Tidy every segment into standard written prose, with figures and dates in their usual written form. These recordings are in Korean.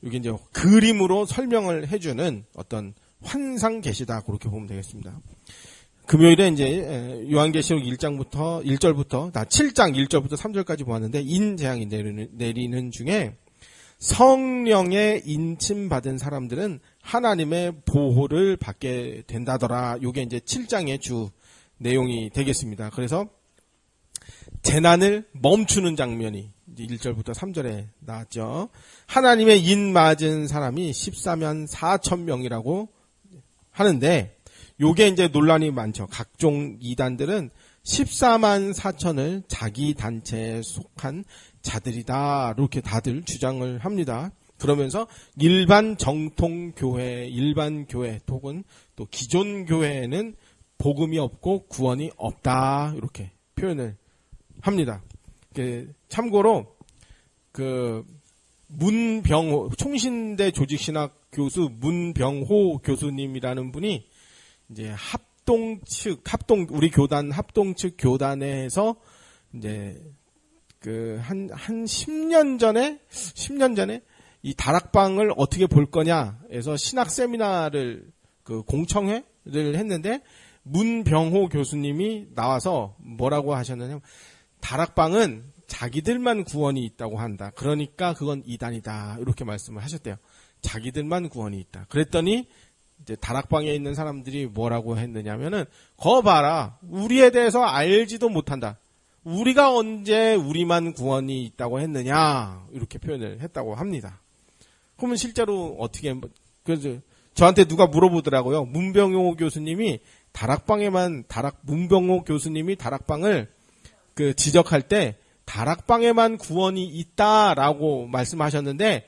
이게 이제 그림으로 설명을 해주는 어떤 환상 계시다 그렇게 보면 되겠습니다. 금요일에 이제 요한계시록 1절부터 7장 1절부터 3절까지 보았는데 인재앙이 내리는 중에 성령의 인침 받은 사람들은 하나님의 보호를 받게 된다더라. 요게 이제 7장의 주 내용이 되겠습니다. 그래서 재난을 멈추는 장면이 이제 1절부터 3절에 나왔죠. 하나님의 인 맞은 사람이 14만 4천 명이라고 하는데 요게 이제 논란이 많죠. 각종 이단들은 14만 4천을 자기 단체에 속한 자들이다. 이렇게 다들 주장을 합니다. 그러면서 일반 정통 교회, 일반 교회 혹은 또 기존 교회에는 복음이 없고 구원이 없다. 이렇게 표현을 합니다. 참고로 문병호 총신대 조직신학 교수 문병호 교수님이라는 분이 이제 우리 교단 합동 측 교단에서 이제 한 10년 전에 이 다락방을 어떻게 볼 거냐 해서 신학 세미나를 공청회를 했는데 문병호 교수님이 나와서 뭐라고 하셨느냐, 다락방은 자기들만 구원이 있다고 한다. 그러니까 그건 이단이다. 이렇게 말씀을 하셨대요. 자기들만 구원이 있다. 그랬더니 이제 다락방에 있는 사람들이 뭐라고 했느냐면은 거 봐라. 우리에 대해서 알지도 못한다. 우리가 언제 우리만 구원이 있다고 했느냐. 이렇게 표현을 했다고 합니다. 그러면 실제로 어떻게 그래서 저한테 누가 물어보더라고요. 문병호 교수님이 문병호 교수님이 다락방을 지적할 때 다락방에만 구원이 있다라고 말씀하셨는데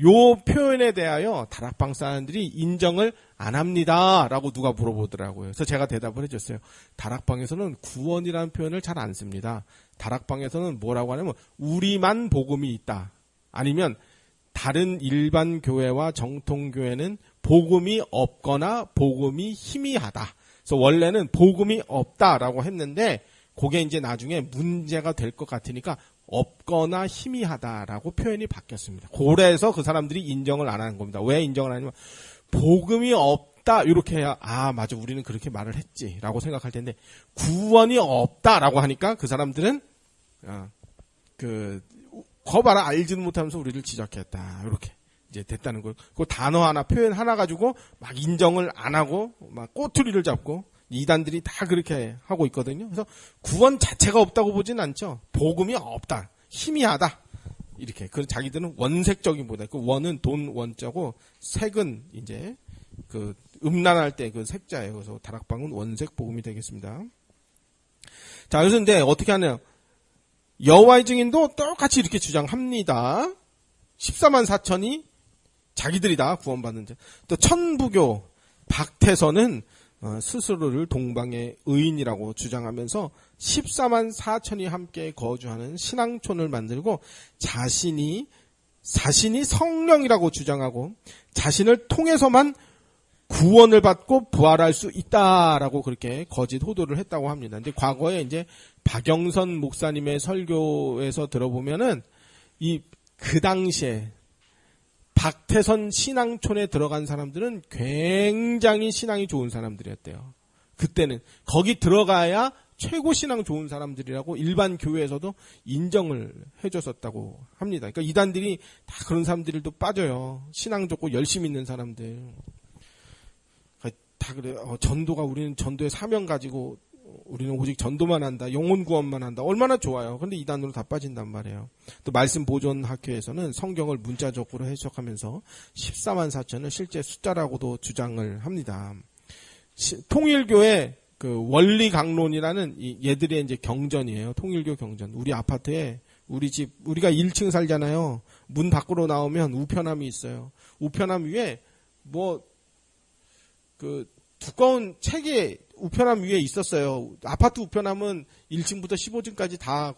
요 표현에 대하여 다락방 사람들이 인정을 안 합니다라고 누가 물어보더라고요. 그래서 제가 대답을 해줬어요. 다락방에서는 구원이라는 표현을 잘 안 씁니다. 다락방에서는 뭐라고 하냐면 우리만 복음이 있다. 아니면 다른 일반 교회와 정통 교회는 복음이 없거나 복음이 희미하다. 그래서 원래는 복음이 없다라고 했는데 그게 이제 나중에 문제가 될 것 같으니까 없거나 희미하다라고 표현이 바뀌었습니다. 그래서 그 사람들이 인정을 안 하는 겁니다. 왜 인정을 안 하냐면 복음이 없다 이렇게 해야 맞아 우리는 그렇게 말을 했지라고 생각할 텐데 구원이 없다라고 하니까 그 사람들은 거 봐라 알지도 못하면서 우리를 지적했다 이렇게 이제 됐다는 거예요. 그 단어 하나 표현 하나 가지고 막 인정을 안 하고 막 꼬투리를 잡고 이단들이 다 그렇게 하고 있거든요. 그래서 구원 자체가 없다고 보진 않죠. 복음이 없다, 희미하다 이렇게. 그 자기들은 원색적인 보다. 그 원은 돈 원자고 색은 이제 음란할 때 그 색자예요. 그래서 다락방은 원색 복음이 되겠습니다. 자, 그래서 근데 어떻게 하냐? 여호와의 증인도 똑같이 이렇게 주장합니다. 14만 4천이 자기들이다 구원받는 자. 또 천부교 박태선은 스스로를 동방의 의인이라고 주장하면서 14만 4천이 함께 거주하는 신앙촌을 만들고 자신이 성령이라고 주장하고 자신을 통해서만 구원을 받고 부활할 수 있다라고 그렇게 거짓 호도를 했다고 합니다. 근데 과거에 이제 박영선 목사님의 설교에서 들어보면은 그 당시에 박태선 신앙촌에 들어간 사람들은 굉장히 신앙이 좋은 사람들이었대요. 그때는 거기 들어가야 최고 신앙 좋은 사람들이라고 일반 교회에서도 인정을 해줬었다고 합니다. 그러니까 이단들이 다 그런 사람들도 빠져요. 신앙 좋고 열심히 있는 사람들. 다 그래요. 우리는 전도의 사명 가지고 우리는 오직 전도만 한다. 영혼 구원만 한다. 얼마나 좋아요. 근데 이단으로 다 빠진단 말이에요. 또 말씀 보존 학회에서는 성경을 문자적으로 해석하면서 14만 4천을 실제 숫자라고도 주장을 합니다. 통일교의 원리 강론이라는 얘들의 이제 경전이에요. 통일교 경전. 우리 아파트에 우리가 1층 살잖아요. 문 밖으로 나오면 우편함이 있어요. 우편함 위에 두꺼운 책이 우편함 위에 있었어요. 아파트 우편함은 1층부터 15층까지 다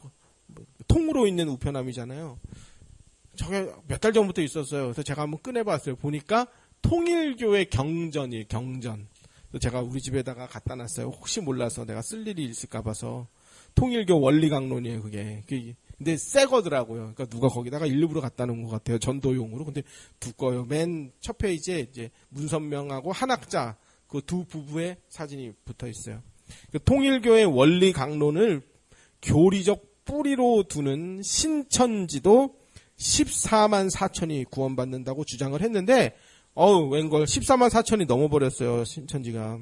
통으로 있는 우편함이잖아요. 저게 몇 달 전부터 있었어요. 그래서 제가 한번 꺼내봤어요. 보니까 통일교의 경전이에요. 경전. 그래서 제가 우리 집에다가 갖다 놨어요. 혹시 몰라서 내가 쓸 일이 있을까 봐서. 통일교 원리 강론이에요. 그게 근데 새 거더라고요. 그러니까 누가 거기다가 일부러 갖다 놓은 것 같아요. 전도용으로. 근데 두꺼워요. 맨 첫 페이지에 이제 문선명하고 한학자 그 두 부부의 사진이 붙어 있어요. 그 통일교의 원리 강론을 교리적 뿌리로 두는 신천지도 14만 4천이 구원받는다고 주장을 했는데, 웬걸 14만 4천이 넘어버렸어요, 신천지가.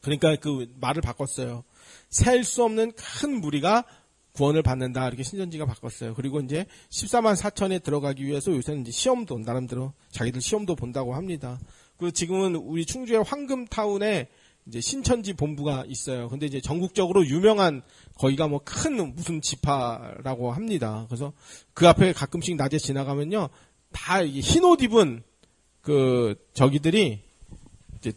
그러니까 그 말을 바꿨어요. 셀 수 없는 큰 무리가 구원을 받는다, 이렇게 신천지가 바꿨어요. 그리고 이제 14만 4천에 들어가기 위해서 요새는 이제 시험도, 나름대로 자기들 시험도 본다고 합니다. 그 지금은 우리 충주의 황금타운에 이제 신천지 본부가 있어요. 근데 이제 전국적으로 유명한 거기가 뭐 큰 무슨 지파라고 합니다. 그래서 그 앞에 가끔씩 낮에 지나가면요, 다 흰 옷 입은 그 저기들이 이제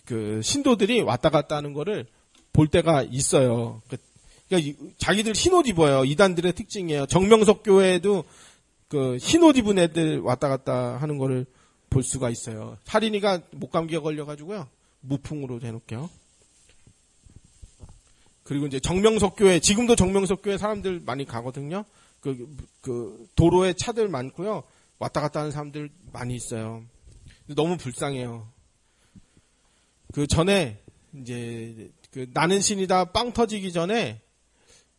그 신도들이 왔다 갔다 하는 거를 볼 때가 있어요. 그러니까 자기들 흰 옷 입어요. 이단들의 특징이에요. 정명석 교회에도 그 흰 옷 입은 애들 왔다 갔다 하는 거를 볼 수가 있어요. 살인이가 목감기가 걸려가지고요, 무풍으로 해놓을게요. 그리고 이제 정명석 교회, 지금도 정명석 교회 사람들 많이 가거든요. 그 도로에 차들 많고요, 왔다 갔다 하는 사람들 많이 있어요. 너무 불쌍해요. 그 전에 이제 그 나는 신이다 빵 터지기 전에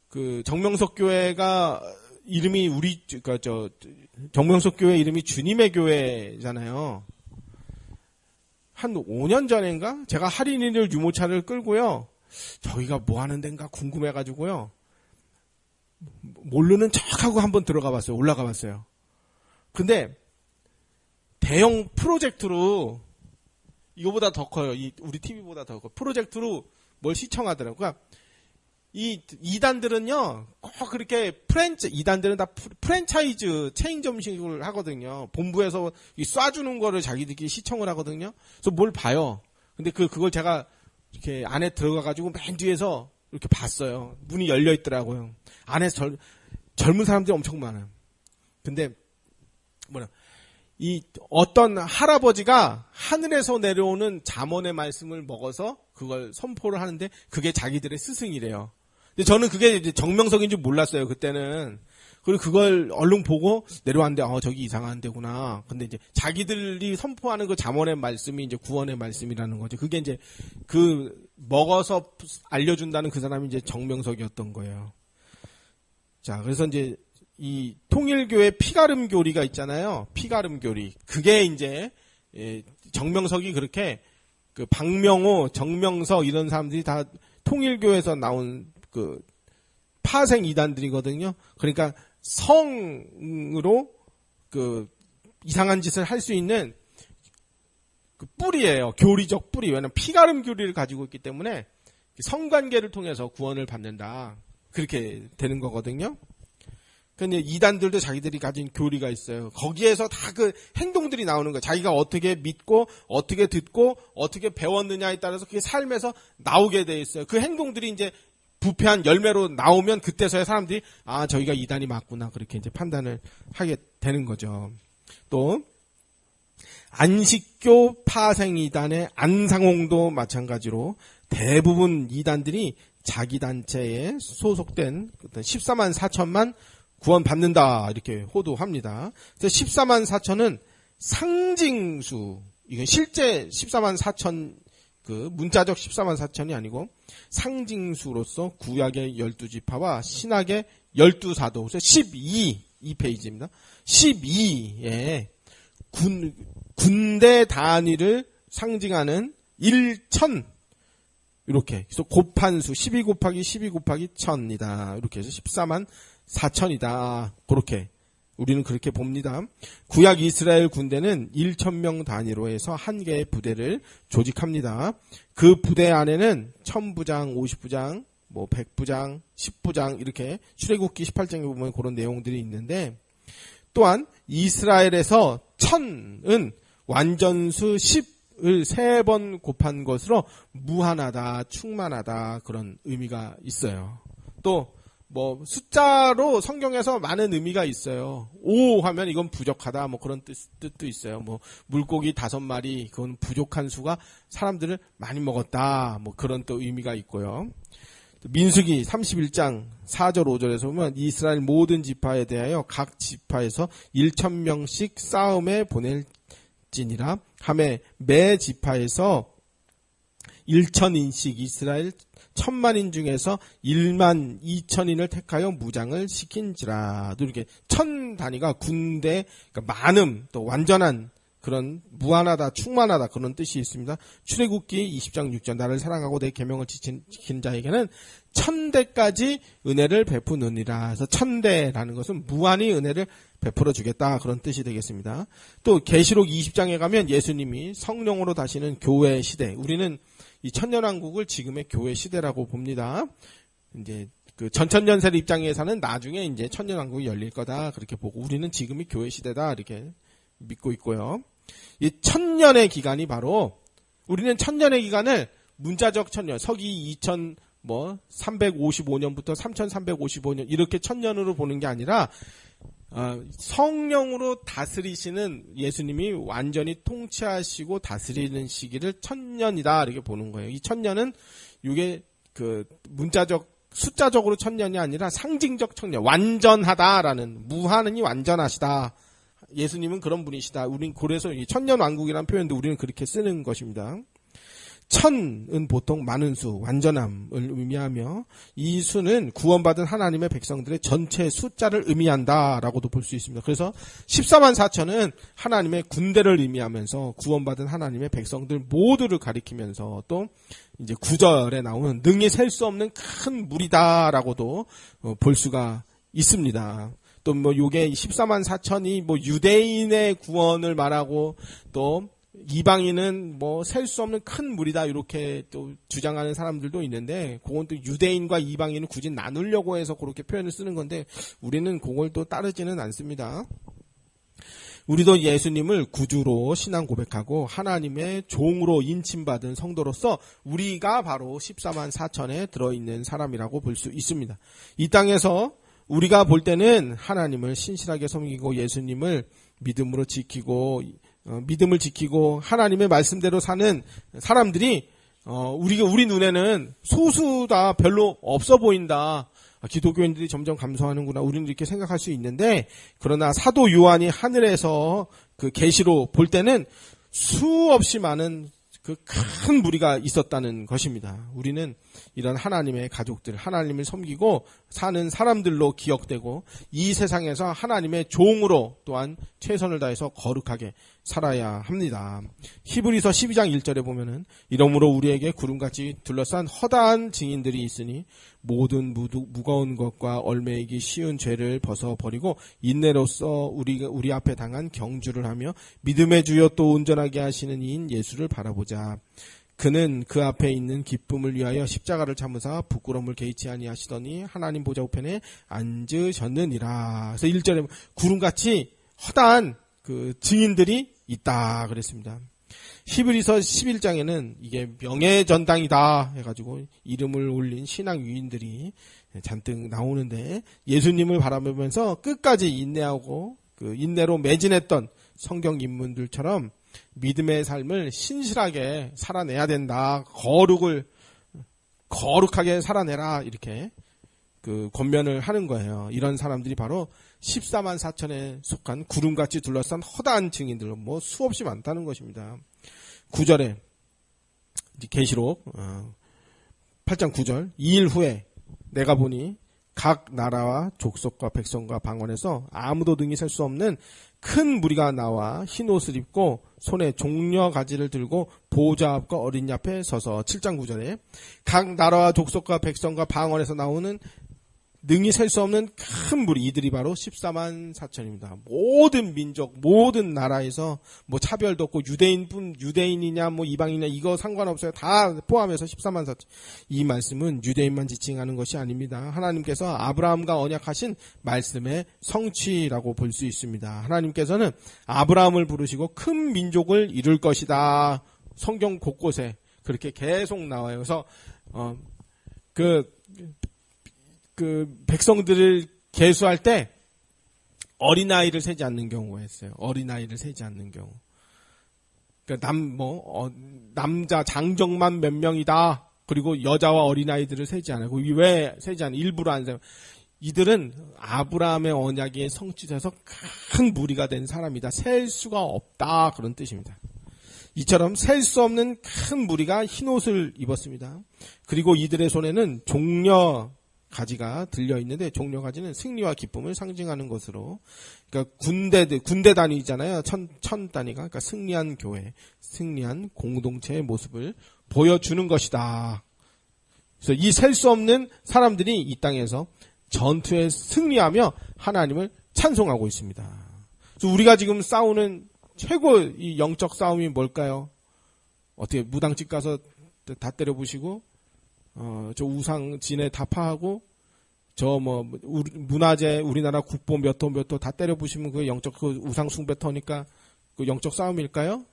그 정명석 교회가 이름이 정명석 교회 이름이 주님의 교회잖아요. 한 5년 전인가? 제가 할인이를 유모차를 끌고요, 저기가 뭐 하는 데인가 궁금해가지고요, 모르는 척하고 한번 들어가 봤어요. 올라가 봤어요. 근데 대형 프로젝트로, 이거보다 더 커요. 우리 TV보다 더 커요. 프로젝트로 뭘 시청하더라고요. 그러니까 이 이단들은요, 꼭 그렇게 이단들은 다 프랜차이즈 체인점식을 하거든요. 본부에서 쏴주는 거를 자기들끼리 시청을 하거든요. 그래서 뭘 봐요. 근데 그걸 제가 이렇게 안에 들어가가지고 맨 뒤에서 이렇게 봤어요. 문이 열려 있더라고요. 안에서 젊은 사람들이 엄청 많아요. 근데 이 어떤 할아버지가 하늘에서 내려오는 잠언의 말씀을 먹어서 그걸 선포를 하는데 그게 자기들의 스승이래요. 근데 저는 그게 이제 정명석인 줄 몰랐어요, 그때는. 그리고 그걸 얼른 보고 내려왔는데, 저기 이상한 데구나. 근데 이제 자기들이 선포하는 그 잠언의 말씀이 이제 구원의 말씀이라는 거죠. 그게 이제 먹어서 알려준다는 그 사람이 이제 정명석이었던 거예요. 자, 그래서 이제 이 통일교의 피가름 교리가 있잖아요. 피가름 교리. 그게 이제 정명석이 그렇게 그 박명호, 정명석 이런 사람들이 다 통일교에서 나온 그 파생 이단들이거든요. 그러니까 성으로 그 이상한 짓을 할 수 있는 그 뿌리예요. 교리적 뿌리. 왜냐면 피가름 교리를 가지고 있기 때문에 성관계를 통해서 구원을 받는다, 그렇게 되는 거거든요. 근데 이단들도 자기들이 가진 교리가 있어요. 거기에서 다 그 행동들이 나오는 거예요. 자기가 어떻게 믿고 어떻게 듣고 어떻게 배웠느냐에 따라서 그게 삶에서 나오게 돼 있어요. 그 행동들이 이제 부패한 열매로 나오면 그때서야 사람들이 저희가 이단이 맞구나, 그렇게 이제 판단을 하게 되는 거죠. 또 안식교 파생 이단의 안상홍도 마찬가지로 대부분 이단들이 자기 단체에 소속된 14만 4천만 구원받는다, 이렇게 호도합니다. 그래서 14만 4천은 상징수, 이건 실제 14만 4천, 그 문자적 14만 4천이 아니고 상징수로서 구약의 12지파와 신약의 12사도, 그래서 2페이지입니다. 12에 군대 단위를 상징하는 1천, 이렇게. 그래서 곱한수 12 곱하기 12 곱하기 1000이다. 이렇게 해서 14만 4천이다. 그렇게 우리는 그렇게 봅니다. 구약 이스라엘 군대는 1,000명 단위로 해서 한 개의 부대를 조직합니다. 그 부대 안에는 1000부장, 50부장, 100부장, 10부장 이렇게 출애굽기 18장에 보면 그런 내용들이 있는데, 또한 이스라엘에서 1000은 완전수 10을 3번 곱한 것으로 무한하다, 충만하다, 그런 의미가 있어요. 또 숫자로 성경에서 많은 의미가 있어요. 5 하면 이건 부족하다, 그런 뜻도 있어요. 물고기 5마리, 그건 부족한 수가 사람들을 많이 먹었다, 그런 또 의미가 있고요. 민수기 31장 4절 5절에서 보면 이스라엘 모든 지파에 대하여 각 지파에서 1,000명씩 싸움에 보낼지니라 하매 매 지파에서 1,000인씩 이스라엘 1,000만인 중에서 1만 2천인을 택하여 무장을 시킨지라. 또 이렇게 1,000 단위가 군대, 그러니까 많음, 또 완전한 그런 무한하다, 충만하다 그런 뜻이 있습니다. 출애굽기 20장 6절 나를 사랑하고 내 계명을 지킨 자에게는 1,000대까지 은혜를 베푸느니라. 그래서 1,000대라는 것은 무한히 은혜를 베풀어 주겠다 그런 뜻이 되겠습니다. 또 계시록 20장에 가면 예수님이 성령으로 다시는 교회 시대, 우리는 이 천년왕국을 지금의 교회 시대라고 봅니다. 이제 그 전천년세 입장에서는 나중에 이제 천년왕국이 열릴 거다 그렇게 보고 우리는 지금이 교회 시대다 이렇게 믿고 있고요. 이 1,000년의 기간이 바로 우리는 1,000년의 기간을 문자적 천년, 서기 355년부터 3355년 이렇게 1,000년으로 보는 게 아니라 성령으로 다스리시는 예수님이 완전히 통치하시고 다스리는 시기를 1,000년이다 이렇게 보는 거예요. 이 1,000년은 이게 그 문자적 숫자적으로 1,000년이 아니라 상징적 1,000년, 완전하다라는 무한히 완전하시다. 예수님은 그런 분이시다. 우린 그래서 이 천년왕국이라는 표현도 우리는 그렇게 쓰는 것입니다. 1,000은 보통 많은 수, 완전함을 의미하며 이 수는 구원받은 하나님의 백성들의 전체 숫자를 의미한다라고도 볼 수 있습니다. 그래서 14만 4천은 하나님의 군대를 의미하면서 구원받은 하나님의 백성들 모두를 가리키면서 또 이제 9절에 나오는 능히 셀 수 없는 큰 무리다라고도 볼 수가 있습니다. 또 뭐 요게 14만 4천이 뭐 유대인의 구원을 말하고 또 이방인은 뭐 셀 수 없는 큰 무리다 이렇게 또 주장하는 사람들도 있는데 그건 또 유대인과 이방인을 굳이 나누려고 해서 그렇게 표현을 쓰는 건데 우리는 그걸 또 따르지는 않습니다. 우리도 예수님을 구주로 신앙 고백하고 하나님의 종으로 인침받은 성도로서 우리가 바로 14만 4천에 들어있는 사람이라고 볼 수 있습니다. 이 땅에서 우리가 볼 때는 하나님을 신실하게 섬기고 예수님을 믿음으로 지키고 믿음을 지키고 하나님의 말씀대로 사는 사람들이 우리 눈에는 소수다, 별로 없어 보인다. 기독교인들이 점점 감소하는구나. 우리는 이렇게 생각할 수 있는데 그러나 사도 요한이 하늘에서 그 계시로 볼 때는 수없이 많은 그 큰 무리가 있었다는 것입니다. 우리는 이런 하나님의 가족들, 하나님을 섬기고 사는 사람들로 기억되고 이 세상에서 하나님의 종으로 또한 최선을 다해서 거룩하게 살아야 합니다. 히브리서 12장 1절에 보면은 이러므로 우리에게 구름같이 둘러싼 허다한 증인들이 있으니 모든 무거운 것과 얼매이기 쉬운 죄를 벗어버리고 인내로써 우리 앞에 당한 경주를 하며 믿음의 주여 또 온전하게 하시는 이인 예수를 바라보자. 그는 그 앞에 있는 기쁨을 위하여 십자가를 참으사 부끄러움을 개의치 아니하시더니 하나님 보좌 우편에 앉으셨느니라. 그래서 1절에 구름같이 허다한 그 증인들이 있다 그랬습니다. 히브리서 11장에는 이게 명예전당이다 해가지고 이름을 올린 신앙 유인들이 잔뜩 나오는데 예수님을 바라보면서 끝까지 인내하고 그 인내로 매진했던 성경 인물들처럼 믿음의 삶을 신실하게 살아내야 된다. 거룩하게 살아내라. 이렇게 그 권면을 하는 거예요. 이런 사람들이 바로 14만 4천에 속한 구름같이 둘러싼 허다한 증인들, 뭐 수없이 많다는 것입니다. 9절에 계시록 8장 9절 2일 후에 내가 보니 각 나라와 족속과 백성과 방언에서 아무도 능히 셀 수 없는 큰 무리가 나와 흰 옷을 입고 손에 종려 가지를 들고 보좌 앞과 어린 양 앞에 서서 7장 9절에 각 나라와 족속과 백성과 방언에서 나오는 능히 셀 수 없는 큰 무리, 이들이 바로 14만 4천입니다. 모든 민족, 모든 나라에서 뭐 차별도 없고 유대인이냐 뭐 이방이냐 이거 상관없어요. 다 포함해서 14만 4천. 이 말씀은 유대인만 지칭하는 것이 아닙니다. 하나님께서 아브라함과 언약하신 말씀의 성취라고 볼 수 있습니다. 하나님께서는 아브라함을 부르시고 큰 민족을 이룰 것이다. 성경 곳곳에 그렇게 계속 나와요. 그래서 그 백성들을 계수할 때 어린아이를 세지 않는 경우가 있어요. 어린아이를 세지 않는 경우. 그러니까 남자 장정만 몇 명이다. 그리고 여자와 어린아이들을 세지 않아요. 왜 세지 않아요? 일부러 안 세요. 이들은 아브라함의 언약에 성취돼서 큰 무리가 된 사람이다. 셀 수가 없다. 그런 뜻입니다. 이처럼 셀 수 없는 큰 무리가 흰옷을 입었습니다. 그리고 이들의 손에는 종려 가지가 들려 있는데, 종려 가지는 승리와 기쁨을 상징하는 것으로, 그러니까 군대 단위잖아요. 천 단위가. 그러니까 승리한 교회, 승리한 공동체의 모습을 보여주는 것이다. 그래서 이 셀 수 없는 사람들이 이 땅에서 전투에 승리하며 하나님을 찬송하고 있습니다. 그래서 우리가 지금 싸우는 최고 이 영적 싸움이 뭘까요? 어떻게 무당집 가서 다 때려부시고, 저 우상 진에 다 파하고, 문화재 우리나라 국보 몇 호 다 때려부시면 그 영적 그 우상 숭배터니까 그 영적 싸움일까요?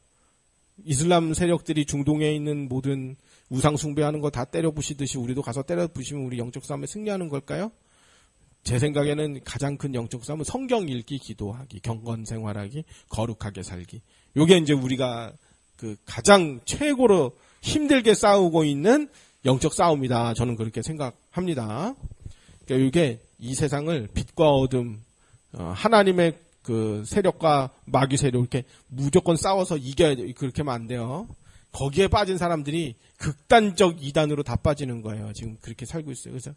이슬람 세력들이 중동에 있는 모든 우상 숭배하는 거 다 때려부시듯이 우리도 가서 때려부시면 우리 영적 싸움에 승리하는 걸까요? 제 생각에는 가장 큰 영적 싸움은 성경 읽기, 기도하기, 경건 생활하기, 거룩하게 살기. 요게 이제 우리가 그 가장 최고로 힘들게 싸우고 있는 영적 싸움이다. 저는 그렇게 생각합니다. 그러니까 이게 이 세상을 빛과 어둠, 하나님의 그 세력과 마귀 세력 이렇게 무조건 싸워서 이겨야 돼. 그렇게 하면 안 돼요. 거기에 빠진 사람들이 극단적 이단으로 다 빠지는 거예요. 지금 그렇게 살고 있어요. 그래서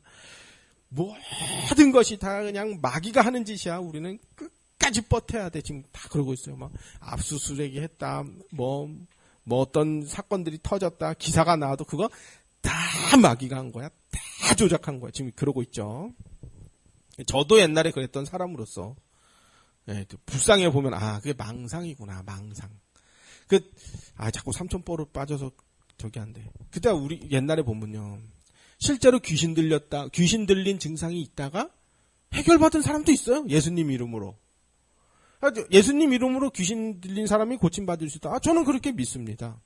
모든 것이 다 그냥 마귀가 하는 짓이야. 우리는 끝까지 버텨야 돼. 지금 다 그러고 있어요. 막 압수수색이 했다. 뭐 어떤 사건들이 터졌다. 기사가 나와도 그거 다 마귀가 한 거야. 다 조작한 거야. 지금 그러고 있죠. 저도 옛날에 그랬던 사람으로서 불쌍해 보면 그게 망상이구나. 망상. 자꾸 삼천포로 빠져서 저기 안 돼. 그때 우리 옛날에 보면요. 실제로 귀신 들린 증상이 있다가 해결받은 사람도 있어요. 예수님 이름으로. 예수님 이름으로 귀신 들린 사람이 고침받을 수 있다. 저는 그렇게 믿습니다.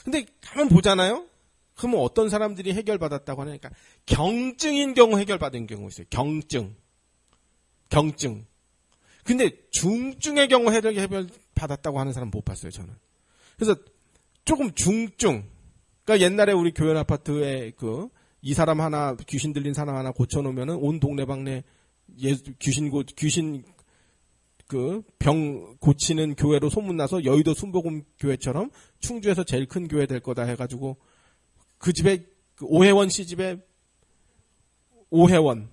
근데 한번 보잖아요. 그러면 어떤 사람들이 해결받았다고 하니까 경증인 경우 해결받은 경우 있어요. 경증. 근데 중증의 경우 해결받았다고 하는 사람 못 봤어요. 저는. 그래서 조금 중증. 그러니까 옛날에 우리 교연 아파트에 이 사람 하나, 귀신 들린 사람 하나 고쳐놓으면은 온 동네방네 귀신 병 고치는 교회로 소문나서 여의도 순복음 교회처럼 충주에서 제일 큰 교회 될 거다 해가지고 그 집에 오혜원 씨 집에 오혜원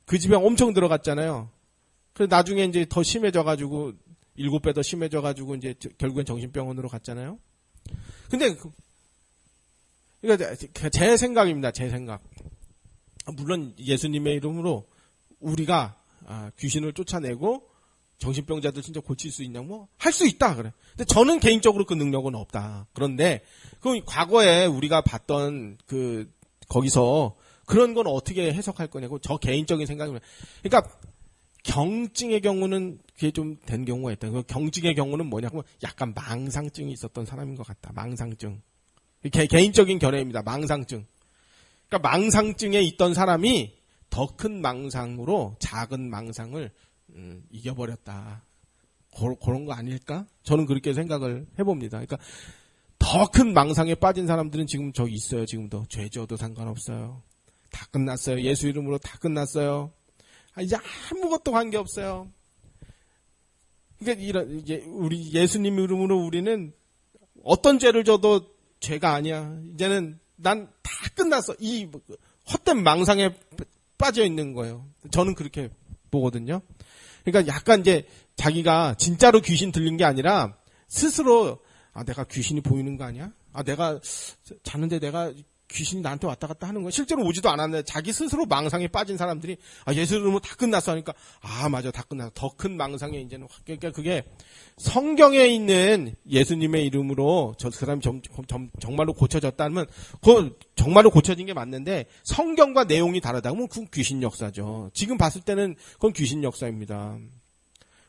그 집에 엄청 들어갔잖아요. 그래서 나중에 이제 더 심해져가지고 7배 더 심해져가지고 이제 결국엔 정신병원으로 갔잖아요. 근데 그러니까 제 생각입니다. 제 생각. 물론 예수님의 이름으로 우리가 귀신을 쫓아내고 정신병자들 진짜 고칠 수 있냐 할 수 있다 그래. 근데 저는 개인적으로 그 능력은 없다. 그런데 그 과거에 우리가 봤던 거기서 그런 건 어떻게 해석할 거냐고 저 개인적인 생각입니다. 그러니까 경증의 경우는 그게 좀 된 경우가 있다. 그 경증의 경우는 뭐냐고 약간 망상증이 있었던 사람인 것 같다. 망상증. 개인적인 견해입니다. 망상증. 그러니까 망상증에 있던 사람이 더 큰 망상으로 작은 망상을 이겨버렸다. 그런 거 아닐까? 저는 그렇게 생각을 해봅니다. 그러니까 더 큰 망상에 빠진 사람들은 지금 저기 있어요. 지금도 죄 지어도 상관없어요. 다 끝났어요. 예수 이름으로 다 끝났어요. 이제 아무것도 관계없어요. 그러니까 우리 예수님 이름으로 우리는 어떤 죄를 져도 죄가 아니야. 이제는 난 다 끝났어. 이 헛된 망상에 빠져 있는 거예요. 저는 그렇게 보거든요. 그러니까 약간 이제 자기가 진짜로 귀신 들린 게 아니라 스스로 내가 귀신이 보이는 거 아니야? 내가 자는데 내가 귀신이 나한테 왔다 갔다 하는 거야. 실제로 오지도 않았는데 자기 스스로 망상에 빠진 사람들이 예수 이름으로 다 끝났어 하니까 맞아 다 끝났어. 더 큰 망상에 이제는 그러니까 그게 성경에 있는 예수님의 이름으로 그 사람이 정말로 고쳐졌다면 그 정말로 고쳐진 게 맞는데 성경과 내용이 다르다 그러면 그건 귀신 역사죠. 지금 봤을 때는 그건 귀신 역사입니다.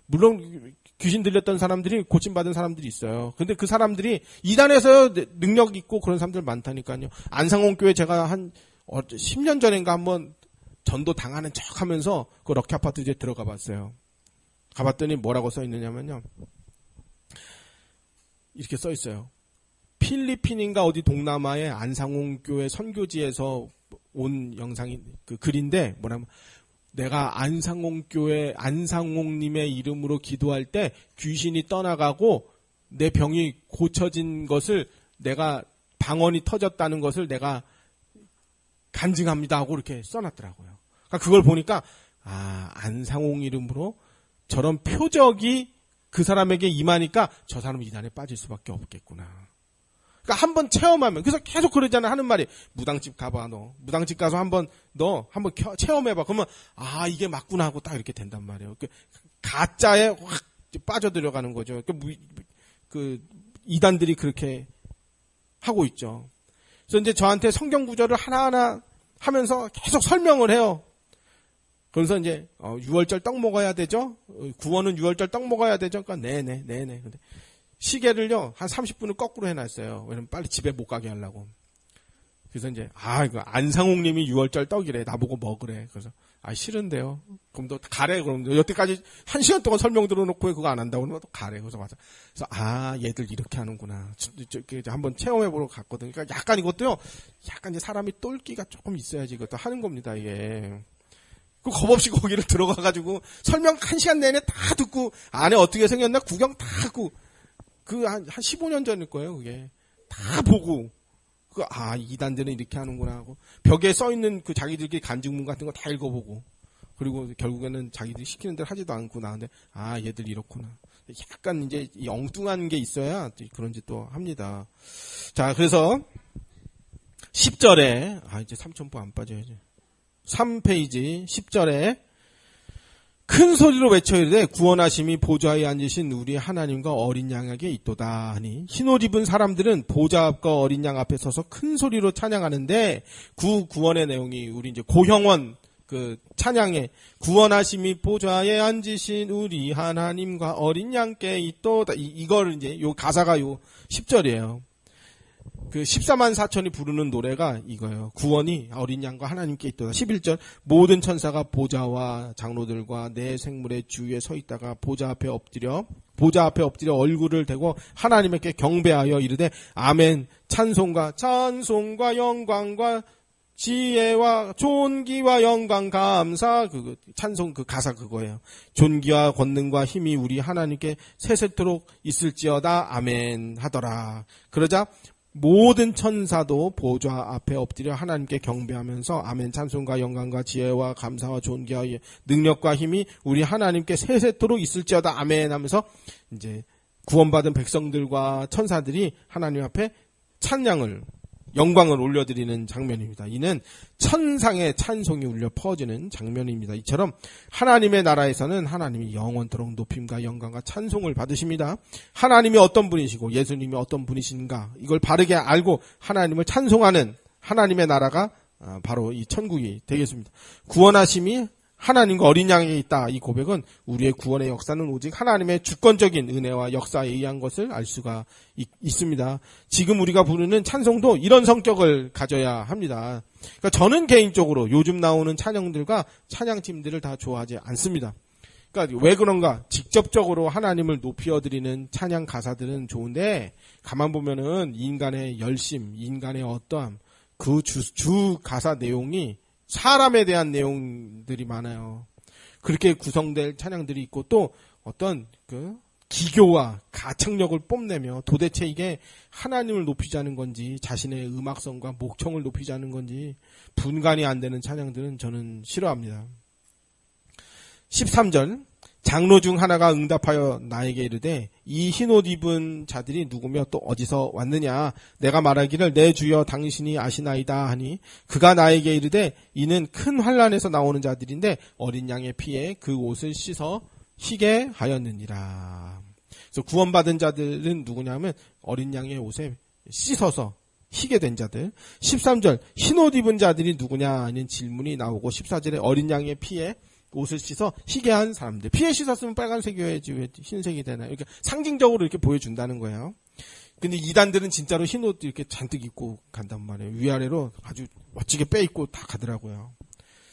물론 귀신 들렸던 사람들이 고침받은 사람들이 있어요. 근데 그 사람들이 이단에서 능력 있고 그런 사람들 많다니까요. 안상홍교회 제가 한 10년 전인가 한번 전도 당하는 척 하면서 그 럭키 아파트 이제 들어가 봤어요. 가봤더니 뭐라고 써 있느냐면요. 이렇게 써 있어요. 필리핀인가 어디 동남아의 안상홍 교회 선교지에서 온 영상이 그 글인데 뭐냐면 내가 안상홍 교회 안상홍님의 이름으로 기도할 때 귀신이 떠나가고 내 병이 고쳐진 것을 내가 방언이 터졌다는 것을 내가 간증합니다 하고 이렇게 써놨더라고요. 그러니까 그걸 보니까 안상홍 이름으로 저런 표적이 그 사람에게 임하니까 저 사람은 이단에 빠질 수밖에 없겠구나. 그러니까 한번 체험하면 그래서 계속 그러잖아 하는 말이 무당집 가봐 너 무당집 가서 한번 체험해봐 그러면 이게 맞구나 하고 딱 이렇게 된단 말이에요. 가짜에 확 빠져들어가는 거죠. 그 이단들이 그렇게 하고 있죠. 그래서 이제 저한테 성경 구절을 하나하나 하면서 계속 설명을 해요. 그래서 이제 6월절 떡 먹어야 되죠. 구원은 6월절 떡 먹어야 되죠. 그러니까 네네. 근데 시계를요 한 30분을 거꾸로 해놨어요. 왜냐면 빨리 집에 못 가게 하려고. 그래서 이제 이거 안상홍님이 6월절 떡이래. 나보고 먹으래. 그래서 싫은데요. 그럼 너 가래. 그럼 여태까지 1시간 동안 설명 들어놓고 그거 안 한다고 그러면 또 가래. 그래서 맞아. 그래서 얘들 이렇게 하는구나. 한번 체험해보러 갔거든. 그러니까 약간 이것도요. 약간 이제 사람이 똘끼가 조금 있어야지 이것도 하는 겁니다. 이게. 그 겁없이 거기를 들어가가지고 설명 1시간 내내 다 듣고 안에 어떻게 생겼나 구경 다 하고 한 15년 전일 거예요. 그게 다 보고 이단들은 이렇게 하는구나 하고 벽에 써있는 그 자기들끼리 간증문 같은 거 다 읽어보고 그리고 결국에는 자기들이 시키는 대로 하지도 않고 나는데 얘들 이렇구나. 약간 이제 이 엉뚱한 게 있어야 그런 짓도 합니다. 자, 그래서 10절에 이제 삼천포 안 빠져야지. 3페이지 10절에 큰 소리로 외쳐 이르되 구원하심이 보좌에 앉으신 우리 하나님과 어린 양에게 있도다 하니 흰옷 입은 사람들은 보좌 앞과 어린 양 앞에 서서 큰 소리로 찬양하는데 구원의 내용이 우리 이제 고형원 그 찬양에 구원하심이 보좌에 앉으신 우리 하나님과 어린 양께 있도다 이걸 이제 요 가사가 요 10절이에요. 그 14만 4천이 부르는 노래가 이거예요. 구원이 어린 양과 하나님께 있도다. 11절 모든 천사가 보좌와 장로들과 내 생물의 주위에 서 있다가 보좌 앞에 엎드려 얼굴을 대고 하나님께 경배하여 이르되 아멘 찬송과 영광과 지혜와 존귀와 영광 감사 찬송 그 가사 그거예요. 존귀와 권능과 힘이 우리 하나님께 세세토록 있을지어다 아멘 하더라. 그러자 모든 천사도 보좌 앞에 엎드려 하나님께 경배하면서 아멘 찬송과 영광과 지혜와 감사와 존귀와 능력과 힘이 우리 하나님께 세세토록 있을지어다 아멘 하면서 이제 구원받은 백성들과 천사들이 하나님 앞에 영광을 올려드리는 장면입니다. 이는 천상의 찬송이 울려 퍼지는 장면입니다. 이처럼 하나님의 나라에서는 하나님이 영원토록 높임과 영광과 찬송을 받으십니다. 하나님이 어떤 분이시고 예수님이 어떤 분이신가 이걸 바르게 알고 하나님을 찬송하는 하나님의 나라가 바로 이 천국이 되겠습니다. 구원하심이 하나님과 어린 양에게 있다. 이 고백은 우리의 구원의 역사는 오직 하나님의 주권적인 은혜와 역사에 의한 것을 알 수가 있습니다. 지금 우리가 부르는 찬송도 이런 성격을 가져야 합니다. 그러니까 저는 개인적으로 요즘 나오는 찬양들과 찬양팀들을 다 좋아하지 않습니다. 그러니까 왜 그런가? 직접적으로 하나님을 높여드리는 찬양 가사들은 좋은데 가만 보면은 인간의 열심, 인간의 어떠함, 그 주 가사 내용이 사람에 대한 내용들이 많아요. 그렇게 구성될 찬양들이 있고 또 어떤 기교와 가창력을 뽐내며 도대체 이게 하나님을 높이자는 건지 자신의 음악성과 목청을 높이자는 건지 분간이 안 되는 찬양들은 저는 싫어합니다. 13절 장로 중 하나가 응답하여 나에게 이르되 이 흰옷 입은 자들이 누구며 또 어디서 왔느냐 내가 말하기를 내 주여 당신이 아시나이다 하니 그가 나에게 이르되 이는 큰 환난에서 나오는 자들인데 어린 양의 피에 그 옷을 씻어 희게 하였느니라. 그래서 구원받은 자들은 누구냐면 어린 양의 옷에 씻어서 희게 된 자들. 13절 흰옷 입은 자들이 누구냐 하는 질문이 나오고 14절에 어린 양의 피에 옷을 씻어 희게 한 사람들. 피에 씻었으면 빨간색이어야지 왜 흰색이 되나요? 이렇게 상징적으로 이렇게 보여준다는 거예요. 근데 이단들은 진짜로 흰 옷 이렇게 잔뜩 입고 간단 말이에요. 위아래로 아주 멋지게 빼입고 다 가더라고요.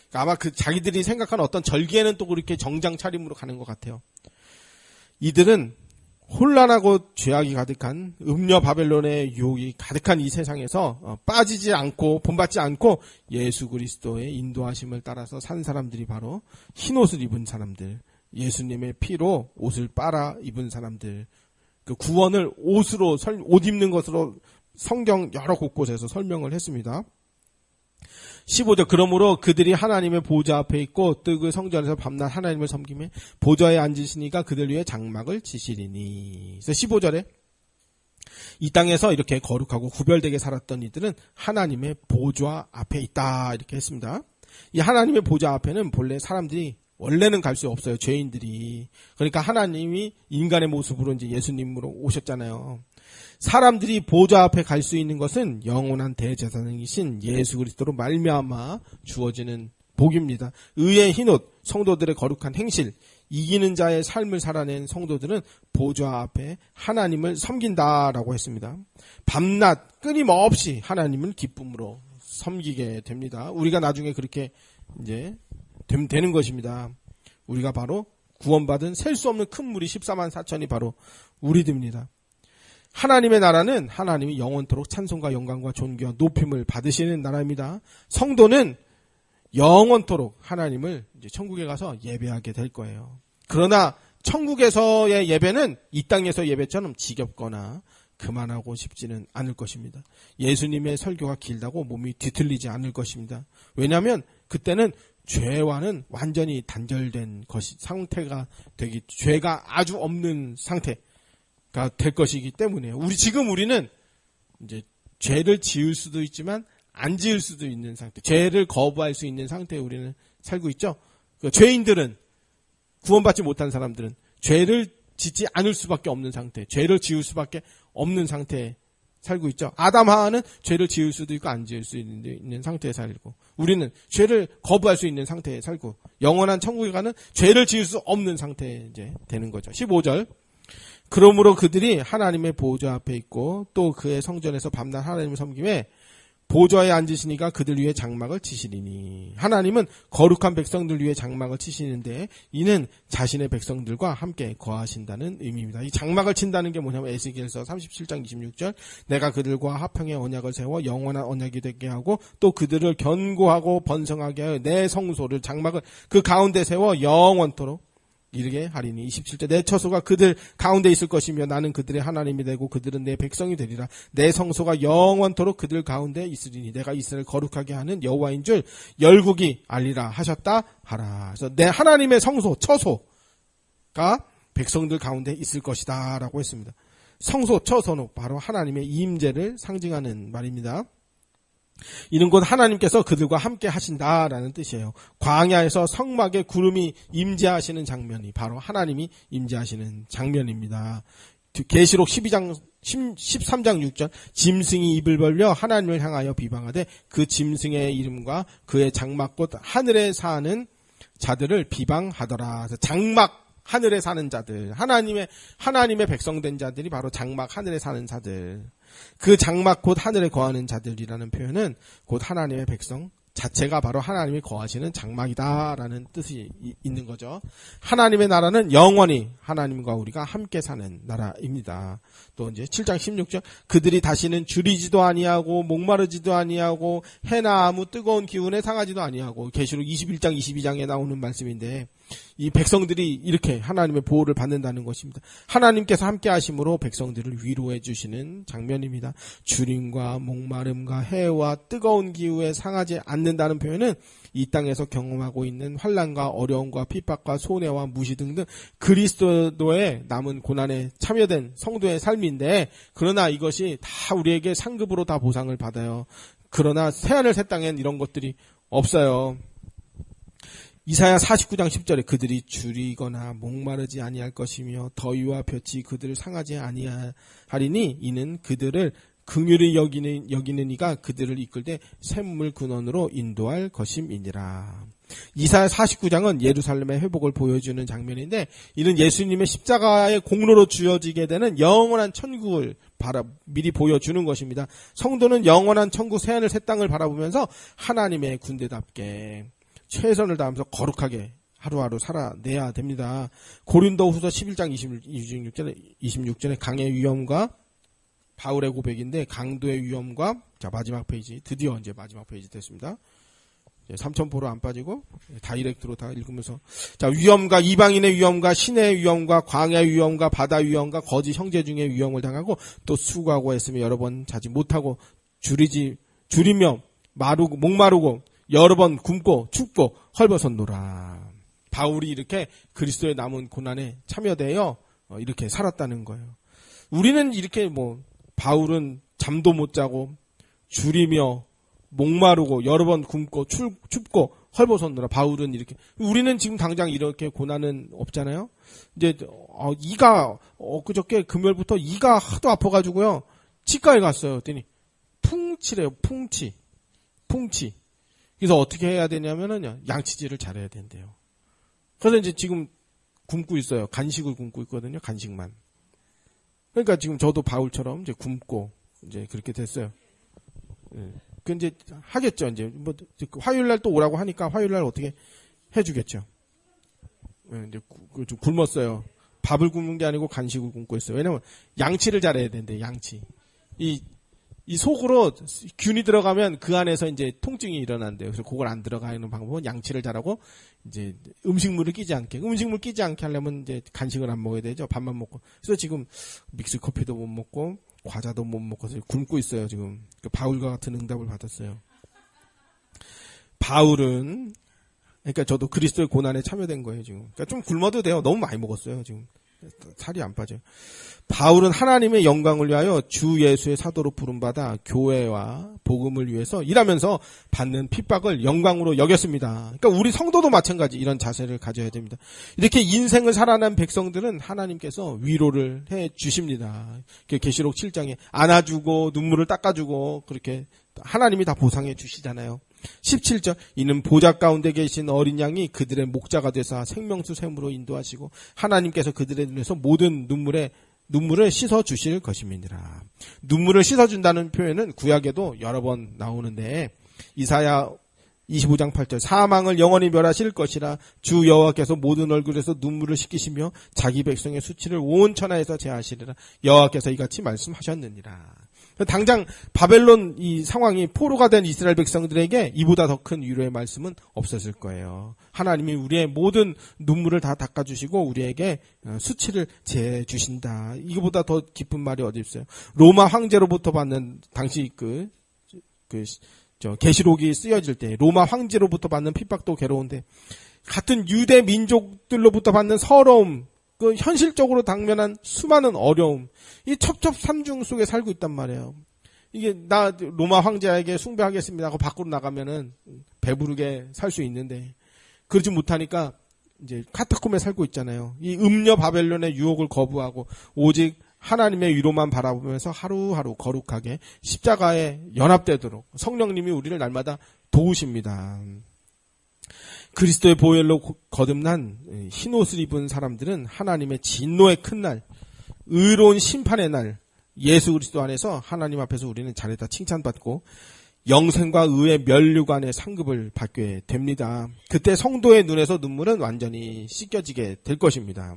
그러니까 아마 자기들이 생각하는 어떤 절기에는 또 그렇게 정장 차림으로 가는 것 같아요. 이들은 혼란하고 죄악이 가득한 음녀 바벨론의 유혹이 가득한 이 세상에서 빠지지 않고 본받지 않고 예수 그리스도의 인도하심을 따라서 산 사람들이 바로 흰옷을 입은 사람들, 예수님의 피로 옷을 빨아 입은 사람들, 그 구원을 옷 입는 것으로 성경 여러 곳곳에서 설명을 했습니다. 15절 그러므로 그들이 하나님의 보좌 앞에 있고 또 그 성전에서 밤낮 하나님을 섬기며 보좌에 앉으시니까 그들 위에 장막을 치시리니. 그래서 15절에 이 땅에서 이렇게 거룩하고 구별되게 살았던 이들은 하나님의 보좌 앞에 있다 이렇게 했습니다. 이 하나님의 보좌 앞에는 본래 사람들이 원래는 갈 수 없어요. 죄인들이. 그러니까 하나님이 인간의 모습으로 이제 예수님으로 오셨잖아요. 사람들이 보좌 앞에 갈 수 있는 것은 영원한 대제사장이신 예수 그리스도로 말미암아 주어지는 복입니다. 의의 흰옷, 성도들의 거룩한 행실, 이기는 자의 삶을 살아낸 성도들은 보좌 앞에 하나님을 섬긴다라고 했습니다. 밤낮 끊임없이 하나님을 기쁨으로 섬기게 됩니다. 우리가 나중에 그렇게 이제 되는 것입니다. 우리가 바로 구원받은 셀 수 없는 큰 무리 14만 4천이 바로 우리들입니다. 하나님의 나라는 하나님이 영원토록 찬송과 영광과 존귀와 높임을 받으시는 나라입니다. 성도는 영원토록 하나님을 이제 천국에 가서 예배하게 될 거예요. 그러나 천국에서의 예배는 이 땅에서 예배처럼 지겹거나 그만하고 싶지는 않을 것입니다. 예수님의 설교가 길다고 몸이 뒤틀리지 않을 것입니다. 왜냐하면 그때는 죄와는 완전히 단절된 상태가 죄가 아주 없는 상태가 될 것이기 때문에요. 우리는 이제 죄를 지을 수도 있지만 안 지을 수도 있는 상태, 죄를 거부할 수 있는 상태에 우리는 살고 있죠. 죄인들은, 구원받지 못한 사람들은 죄를 짓지 않을 수밖에 없는 상태, 죄를 지을 수밖에 없는 상태에 살고 있죠. 아담 하와는 죄를 지을 수도 있고 안 지을 수 있는 상태에 살고, 우리는 죄를 거부할 수 있는 상태에 살고, 영원한 천국에 가는 죄를 지을 수 없는 상태에 이제 되는 거죠. 15절. 그러므로 그들이 하나님의 보좌 앞에 있고 또 그의 성전에서 밤낮 하나님을 섬기며 보좌에 앉으시니까 그들 위에 장막을 치시리니. 하나님은 거룩한 백성들 위에 장막을 치시는데 이는 자신의 백성들과 함께 거하신다는 의미입니다. 이 장막을 친다는 게 뭐냐면 에스겔서 37장 26절 내가 그들과 화평의 언약을 세워 영원한 언약이 되게 하고 또 그들을 견고하고 번성하게 하여 내 성소를 장막을 그 가운데 세워 영원토록 이르게 하리니. 27절 내 처소가 그들 가운데 있을 것이며 나는 그들의 하나님이 되고 그들은 내 백성이 되리라. 내 성소가 영원토록 그들 가운데 있으리니 내가 이스라엘 거룩하게 하는 여호와인 줄 열국이 알리라 하셨다 하라. 그래서 내 하나님의 성소, 처소가 백성들 가운데 있을 것이다 라고 했습니다. 성소, 처소는 바로 하나님의 임재를 상징하는 말입니다. 이는 곧 하나님께서 그들과 함께 하신다라는 뜻이에요. 광야에서 성막에 구름이 임재하시는 장면이 바로 하나님이 임재하시는 장면입니다. 계시록 13장 6절 짐승이 입을 벌려 하나님을 향하여 비방하되 그 짐승의 이름과 그의 장막 곧 하늘에 사는 자들을 비방하더라. 장막 하늘에 사는 자들, 하나님의 백성된 자들이 바로 장막 하늘에 사는 자들. 그 장막 곧 하늘에 거하는 자들이라는 표현은 곧 하나님의 백성 자체가 바로 하나님이 거하시는 장막이다라는 뜻이 있는 거죠. 하나님의 나라는 영원히 하나님과 우리가 함께 사는 나라입니다. 또 이제 7장 16절 그들이 다시는 줄이지도 아니하고 목마르지도 아니하고 해나 아무 뜨거운 기운에 상하지도 아니하고. 계시록 21장 22장에 나오는 말씀인데 이 백성들이 이렇게 하나님의 보호를 받는다는 것입니다. 하나님께서 함께 하심으로 백성들을 위로해 주시는 장면입니다. 주림과 목마름과 해와 뜨거운 기후에 상하지 않는다는 표현은 이 땅에서 경험하고 있는 환난과 어려움과 핍박과 손해와 무시 등등 그리스도의 남은 고난에 참여된 성도의 삶인데, 그러나 이것이 다 우리에게 상급으로 다 보상을 받아요. 그러나 새하늘 새 땅엔 이런 것들이 없어요. 이사야 49장 10절에 그들이 줄이거나 목마르지 아니할 것이며 더위와 볕이 그들을 상하지 아니하리니 이는 그들을 긍휼히 여기는 이가 그들을 이끌 때 샘물 근원으로 인도할 것임이니라. 이사야 49장은 예루살렘의 회복을 보여주는 장면인데 이는 예수님의 십자가의 공로로 주어지게 되는 영원한 천국을 미리 보여주는 것입니다. 성도는 영원한 천국 새하늘 새 땅을 바라보면서 하나님의 군대답게 최선을 다하면서 거룩하게 하루하루 살아내야 됩니다. 고린도후서 11장 26절에 강의 위험과 바울의 고백인데 강도의 위험과 자 마지막 페이지 드디어 이제 마지막 페이지 됐습니다. 3,000포로 안 빠지고 다이렉트로 다 읽으면서 자 위험과 이방인의 위험과 신의 위험과 광야의 위험과 바다 위험과 거짓 형제 중에 위험을 당하고 또 수고하고 했으며 여러 번 자지 못하고 줄이며 마르고 목마르고 여러 번 굶고 춥고 헐벗었노라. 바울이 이렇게 그리스도의 남은 고난에 참여되어 이렇게 살았다는 거예요. 우리는 이렇게 바울은 잠도 못 자고 줄이며 목마르고 여러 번 굶고 춥고 헐벗었노라. 바울은 이렇게. 우리는 지금 당장 이렇게 고난은 없잖아요. 이제 이가 그저께 금요일부터 이가 하도 아파가지고요. 치과에 갔어요. 그랬더니 풍치래요. 풍치. 그래서 어떻게 해야 되냐면은 양치질을 잘해야 된대요. 그래서 이제 지금 굶고 있어요. 간식을 굶고 있거든요. 간식만. 그러니까 지금 저도 바울처럼 이제 굶고 이제 그렇게 됐어요. 그 이제 하겠죠. 이제 화요일 날 또 오라고 하니까 화요일 날 어떻게 해주겠죠. 이제 좀 굶었어요. 밥을 굶는 게 아니고 간식을 굶고 있어요. 왜냐면 양치를 잘해야 되는데 양치. 이 속으로 균이 들어가면 그 안에서 이제 통증이 일어난대요. 그래서 그걸 안 들어가는 방법은 양치를 잘하고 이제 음식물을 끼지 않게. 음식물 끼지 않게 하려면 이제 간식을 안 먹어야 되죠. 밥만 먹고. 그래서 지금 믹스 커피도 못 먹고 과자도 못 먹어서 굶고 있어요. 지금 바울과 같은 응답을 받았어요. 바울은 그러니까 저도 그리스도의 고난에 참여된 거예요. 지금. 그러니까 좀 굶어도 돼요. 너무 많이 먹었어요. 지금. 살이 안 빠져요. 바울은 하나님의 영광을 위하여 주 예수의 사도로 부름받아 교회와 복음을 위해서 일하면서 받는 핍박을 영광으로 여겼습니다. 그러니까 우리 성도도 마찬가지 이런 자세를 가져야 됩니다. 이렇게 인생을 살아낸 백성들은 하나님께서 위로를 해 주십니다. 계시록 7장에 안아주고 눈물을 닦아주고 그렇게 하나님이 다 보상해 주시잖아요. 17절 이는 보좌 가운데 계신 어린 양이 그들의 목자가 되사 생명수 샘으로 인도하시고 하나님께서 그들의 눈에서 모든 눈물을 씻어 주실 것입니다. 눈물을 씻어 준다는 표현은 구약에도 여러 번 나오는데 이사야 25장 8절 사망을 영원히 멸하실 것이라 주 여호와께서 모든 얼굴에서 눈물을 씻기시며 자기 백성의 수치를 온 천하에서 제하시리라. 여호와께서 이같이 말씀하셨느니라. 당장 바벨론 이 상황이 포로가 된 이스라엘 백성들에게 이보다 더 큰 위로의 말씀은 없었을 거예요. 하나님이 우리의 모든 눈물을 다 닦아주시고 우리에게 수치를 제해 주신다. 이거보다 더 기쁜 말이 어디 있어요. 로마 황제로부터 받는 당시 계시록이 쓰여질 때 로마 황제로부터 받는 핍박도 괴로운데 같은 유대 민족들로부터 받는 서러움 그 현실적으로 당면한 수많은 어려움, 이 첩첩산중 속에 살고 있단 말이에요. 이게 나 로마 황제에게 숭배하겠습니다 하고 밖으로 나가면은 배부르게 살 수 있는데 그러지 못하니까 이제 카타콤에 살고 있잖아요. 이 음녀 바벨론의 유혹을 거부하고 오직 하나님의 위로만 바라보면서 하루하루 거룩하게 십자가에 연합되도록 성령님이 우리를 날마다 도우십니다. 그리스도의 보혈로 거듭난 흰옷을 입은 사람들은 하나님의 진노의 큰 날, 의로운 심판의 날, 예수 그리스도 안에서 하나님 앞에서 우리는 잘했다 칭찬받고 영생과 의의 면류관의 상급을 받게 됩니다. 그때 성도의 눈에서 눈물은 완전히 씻겨지게 될 것입니다.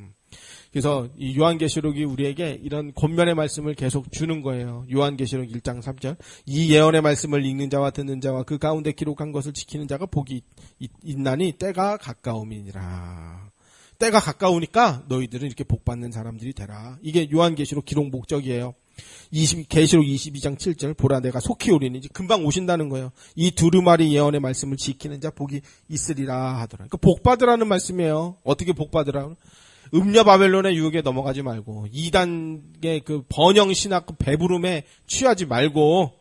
그래서 이 요한계시록이 우리에게 이런 권면의 말씀을 계속 주는 거예요. 요한계시록 1장 3절 이 예언의 말씀을 읽는 자와 듣는 자와 그 가운데 기록한 것을 지키는 자가 복이 있나니 때가 가까움이니라. 때가 가까우니까 너희들은 이렇게 복받는 사람들이 되라. 이게 요한계시록 기록 목적이에요. 계시록 22장 7절 보라 내가 속히 오리니 이제 금방 오신다는 거예요. 이 두루마리 예언의 말씀을 지키는 자 복이 있으리라 하더라. 그러니까 복받으라는 말씀이에요. 어떻게 복받으라? 음녀 바벨론의 유혹에 넘어가지 말고 이단의 그 번영 신학 그 배부름에 취하지 말고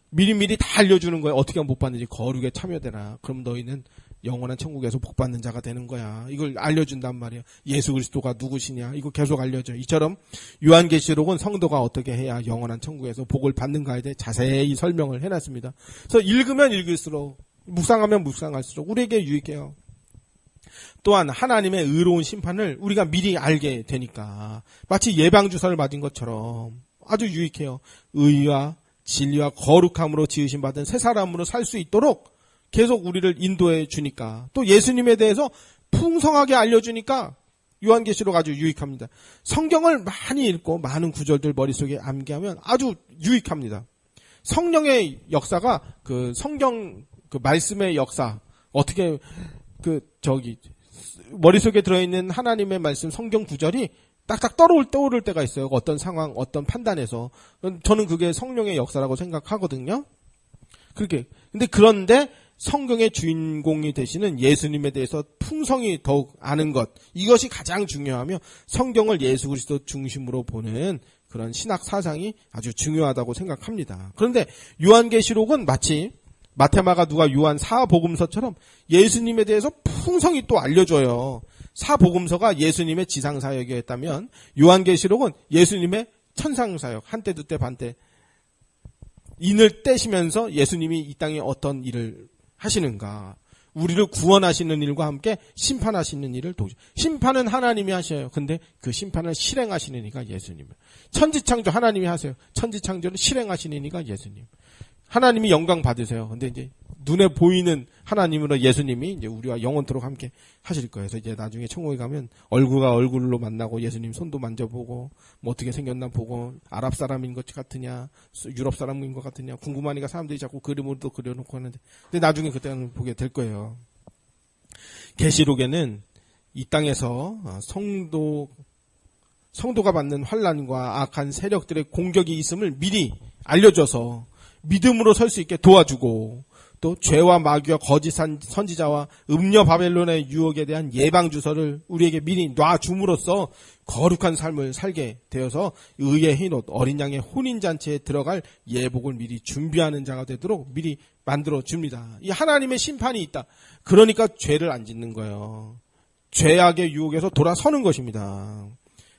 미리미리 다 알려주는 거예요. 어떻게 하면 복 받는지 거룩에 참여되라. 그럼 너희는 영원한 천국에서 복 받는 자가 되는 거야. 이걸 알려준단 말이에요. 예수 그리스도가 누구시냐 이거 계속 알려줘요. 이처럼 요한계시록은 성도가 어떻게 해야 영원한 천국에서 복을 받는가에 대해 자세히 설명을 해놨습니다. 그래서 읽으면 읽을수록 묵상하면 묵상할수록 우리에게 유익해요. 또한 하나님의 의로운 심판을 우리가 미리 알게 되니까 마치 예방주사를 맞은 것처럼 아주 유익해요. 의와 진리와 거룩함으로 지으심 받은 새 사람으로 살 수 있도록 계속 우리를 인도해 주니까 또 예수님에 대해서 풍성하게 알려주니까 요한계시록 아주 유익합니다. 성경을 많이 읽고 많은 구절들 머릿속에 암기하면 아주 유익합니다. 성령의 역사가 그 성경 그 말씀의 역사 어떻게 머릿속에 들어있는 하나님의 말씀 성경 구절이 딱딱 떠오를 때가 있어요. 어떤 상황, 어떤 판단에서. 저는 그게 성령의 역사라고 생각하거든요. 그런데 성경의 주인공이 되시는 예수님에 대해서 풍성히 더욱 아는 것, 이것이 가장 중요하며 성경을 예수 그리스도 중심으로 보는 그런 신학 사상이 아주 중요하다고 생각합니다. 그런데 요한계시록은 마치 마태마가 누가 요한 사복음서처럼 예수님에 대해서 풍성히 또 알려줘요. 사복음서가 예수님의 지상사역이었다면 요한계시록은 예수님의 천상사역, 한때 두때 반때 인을 떼시면서 예수님이 이 땅에 어떤 일을 하시는가, 우리를 구원하시는 일과 함께 심판하시는 일을 심판은 하나님이 하셔요. 근데 그 심판을 실행하시는 이가 예수님. 천지창조 하나님이 하세요. 천지창조를 실행하시는 이가 예수님. 하나님이 영광 받으세요. 근데 이제 눈에 보이는 하나님으로 예수님이 이제 우리와 영원토록 함께 하실 거예요. 그래서 이제 나중에 천국에 가면 얼굴과 얼굴로 만나고 예수님 손도 만져보고 뭐 어떻게 생겼나 보고 아랍 사람인 것 같으냐 유럽 사람인 것 같으냐 궁금하니까 사람들이 자꾸 그림으로도 그려놓고 하는데 근데 나중에 그때는 보게 될 거예요. 계시록에는 이 땅에서 성도가 받는 환난과 악한 세력들의 공격이 있음을 미리 알려줘서 믿음으로 설 수 있게 도와주고 또 죄와 마귀와 거짓 선지자와 음녀 바벨론의 유혹에 대한 예방 주서를 우리에게 미리 놔줌으로써 거룩한 삶을 살게 되어서 의의 흰옷 어린 양의 혼인 잔치에 들어갈 예복을 미리 준비하는 자가 되도록 미리 만들어 줍니다. 이 하나님의 심판이 있다. 그러니까 죄를 안 짓는 거예요. 죄악의 유혹에서 돌아서는 것입니다.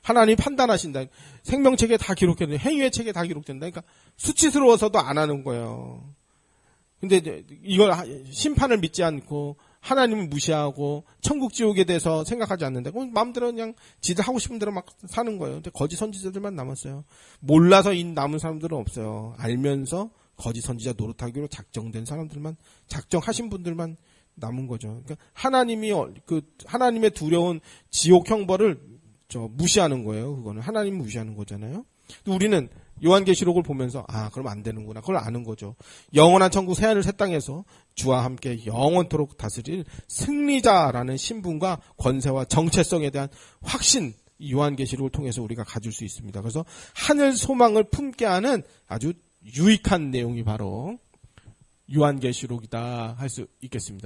하나님이 판단하신다. 생명책에 다 기록된다. 행위의 책에 다 기록된다. 그러니까 수치스러워서도 안 하는 거예요. 근데 이걸 심판을 믿지 않고 하나님을 무시하고 천국 지옥에 대해서 생각하지 않는데 마음대로 그냥 지들 하고 싶은 대로 막 사는 거예요. 근데 거짓 선지자들만 남았어요. 몰라서 남은 사람들은 없어요. 알면서 거짓 선지자 노릇하기로 작정된 사람들만 작정하신 분들만 남은 거죠. 그러니까 하나님의 두려운 지옥 형벌을 무시하는 거예요. 그거는 하나님 무시하는 거잖아요. 우리는 요한계시록을 보면서 그럼 안 되는구나. 그걸 아는 거죠. 영원한 천국 새하늘 새 땅에서 주와 함께 영원토록 다스릴 승리자라는 신분과 권세와 정체성에 대한 확신, 요한계시록을 통해서 우리가 가질 수 있습니다. 그래서 하늘 소망을 품게 하는 아주 유익한 내용이 바로 요한계시록이다 할 수 있겠습니다.